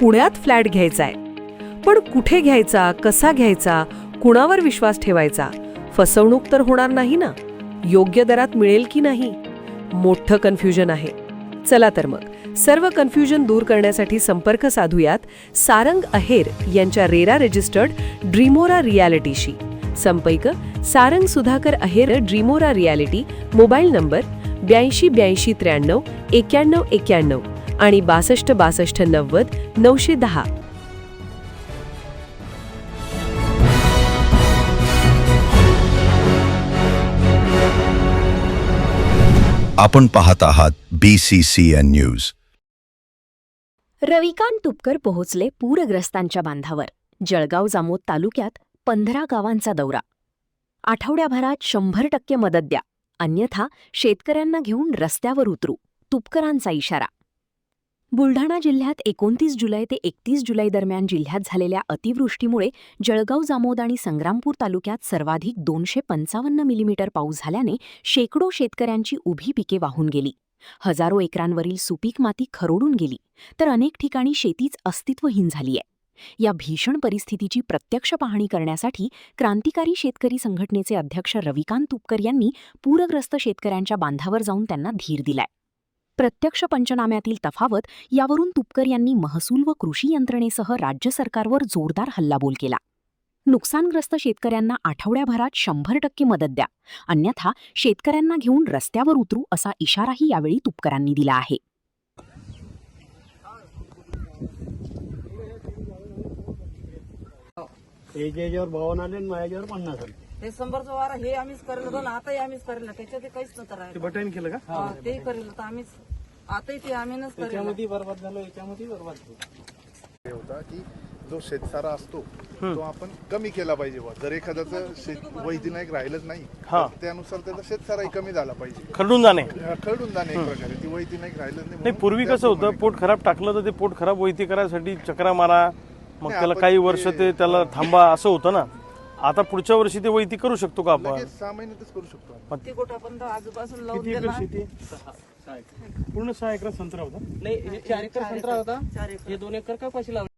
पुण्यात फ्लॅट घ्यायचा आहे, पण कुठे घ्यायचा, कसा घ्यायचा, कुणावर विश्वास ठेवायचा? फसवणूक तर होणार नाही ना? योग्य दरात मिळेल की नाही? मोठं कन्फ्युजन आहे. चला तर मग सर्व कन्फ्युजन दूर करण्यासाठी संपर्क साधूयात सारंग अहेर यांच्या रेरा रजिस्टर्ड ड्रीमोरा रियालिटीशी. संपर्क सारंग सुधाकर अहेर, ड्रीमोरा रियालिटी. मोबाईल नंबर 82 83 91 91 आणि 62 62 90 910. आपण पाहत आहात BCCN न्यूज. रविकांत तुपकर पोहोचले पूरग्रस्तांच्या बांधावर. जळगाव जामोद तालुक्यात 15 गावांचा दौरा. आठवड्याभरात 100% मदत द्या, अन्यथा शेतकऱ्यांना घेऊन रस्त्यावर उतरू, तुपकरांचा इशारा. बुलढाणा जिल्ह्यात 29 जुलै ते 31 जुलै दरम्यान जिल्ह्यात झालेल्या अतिवृष्टीमुळे जळगाव जामोद आणि संग्रामपूर तालुक्यात सर्वाधिक 255 मिलीमीटर पाऊस झाल्याने शेकडो शेतकऱ्यांची उभी पिके वाहून गेली. हजारो एकरांवरील सुपीक माती खरोडून गेली, तर अनेक ठिकाणी शेतीच अस्तित्वहीन झालीय. या भीषण परिस्थितीची प्रत्यक्ष पाहणी करण्यासाठी क्रांतिकारी शेतकरी संघटनेचे अध्यक्ष रविकांत तुपकर यांनी पूरग्रस्त शेतकऱ्यांच्या बांधावर जाऊन त्यांना धीर दिलाय. प्रत्यक्ष पंचनाम्यातील तफावत यावरून तुपकर यांनी महसूल व कृषी यंत्रणेसह राज्य सरकारवर जोरदार हल्लाबोल केला. नुकसानग्रस्त शेतकऱ्यांना आठवड्याभरात 100% मदत द्या, अन्यथा शेतकऱ्यांना घेऊन रस्त्यावर उतरू, असा इशाराही यावेळी तुपकरांनी दिला आहे. याच्यावर 52 आले आणि माझ्यावर 50 आले. डिसेंबरचा वारा हे आम्हीच करेल होतो ना, आताही आम्हीच करेल ना, त्याच्यात काहीच नव्हतं ते राहिलं. बटन केलं का? ते करेल होतं आम्हीच, आताही ते आम्हीच करेल. त्याच्यामध्ये बरबाद झालं, याच्यामध्ये बरबाद झालं. होता की जो शेतसारा असतो तो आपण कमी केला पाहिजे. जर एखाद्याचं वैदिनायक राहिलंच नाही तर त्यानुसार त्याचा शेतसाराही कमी झाला पाहिजे. खरडून जाणे एक प्रकारे ती वैदिनायक राहिलंच नाही. पूर्वी कसं होतं, पोट खराब टाकलं तर ते पोट खराब वैती करायसाठी चक्रा मारा, मग त्याला काही वर्ष ते त्याला थांबा, असं होतं ना. आता पुढच्या वर्षी ते वैती करू शकतो का आपण? 6 महिन्यातच करू शकतो आपण. ते गोटापर्यंत आजूबाजूला लावून किती एकर दिला. शेती? पूर्ण 6 एकर संत्रा होता. नाही, 4 एकर संत्रा होता, हे 2 एकर कपाशी लावली.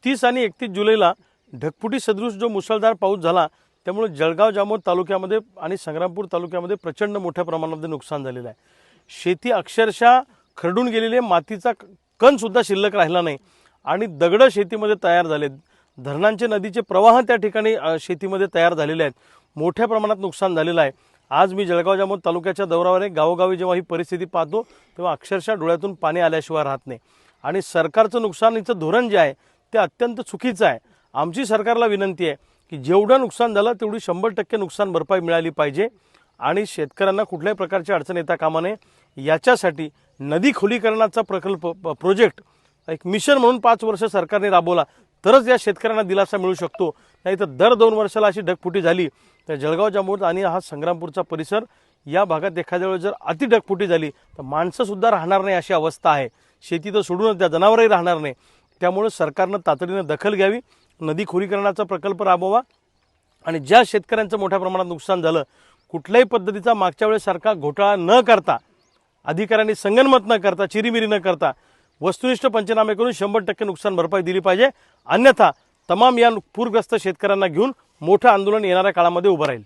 30 आणि 31 जुलैला ढगफुटी सदृश जो मुसळधार पाऊस झाला, त्यामुळे जळगाव जामोद तालुक्यामध्ये आणि संग्रामपूर तालुक्यामध्ये प्रचंड मोठ्या प्रमाणामध्ये नुकसान झालेलं आहे. शेती अक्षरशः खरडून गेलेली आहे, मातीचा कण सुद्धा शिल्लक राहिला नाही आणि दगड शेतीमध्ये तयार झालेत. धरणांचे नदीचे प्रवाह त्या ठिकाणी शेतीमध्ये तयार झालेले आहेत. मोठ्या प्रमाणात नुकसान झालेलं आहे. आज मी जळगाव जामोद तालुक्याच्या दौऱ्यावर आहे. गावोगावी जेव्हा ही परिस्थिती पाहतो तेव्हा अक्षरशः डोळ्यातून पाणी आल्याशिवाय राहत नाही. आणि सरकारचं नुकसानीचं धोरण जे आहे ते अत्यंत चुकीचं आहे. आमची सरकारला विनंती आहे की जेवढं नुकसान झालं तेवढी 100% नुकसान भरपाई मिळाली पाहिजे आणि शेतकऱ्यांना कुठल्याही प्रकारची अडचण येता कामा नये. याच्यासाठी नदी खोलीकरणाचा प्रकल्प प्रोजेक्ट एक मिशन म्हणून 5 वर्ष सरकारने राबवला तरच या शेतकऱ्यांना दिलासा मिळू शकतो. नाही तर दर 2 वर्षाला अशी ढगफुटी झाली तर जळगाव जामोद आणि हा संग्रामपूरचा परिसर या भागात एखाद्या वेळेस जर अति ढगफुटी झाली तर माणसंसुद्धा राहणार नाही अशी अवस्था आहे. शेती तर सोडूनच त्या जनावरही राहणार नाही. त्यामुळे सरकारनं तातडीनं दखल घ्यावी, नदी खोलीकरणाचा प्रकल्प राबवा आणि ज्या शेतकऱ्यांचं मोठ्या प्रमाणात नुकसान झालं, कुठल्याही पद्धतीचा मागच्या वेळेसारखा घोटाळा न करता, अधिकाऱ्यांनी संगनमत न करता, चिरीमिरी न करता वस्तुनिष्ठ पंचनामे करून 100% नुकसान भरपाई दिली पाहिजे. अन्यथा तमाम या पूरग्रस्त शेतकऱ्यांना घेऊन मोठं आंदोलन येणाऱ्या काळामध्ये उभं राहील.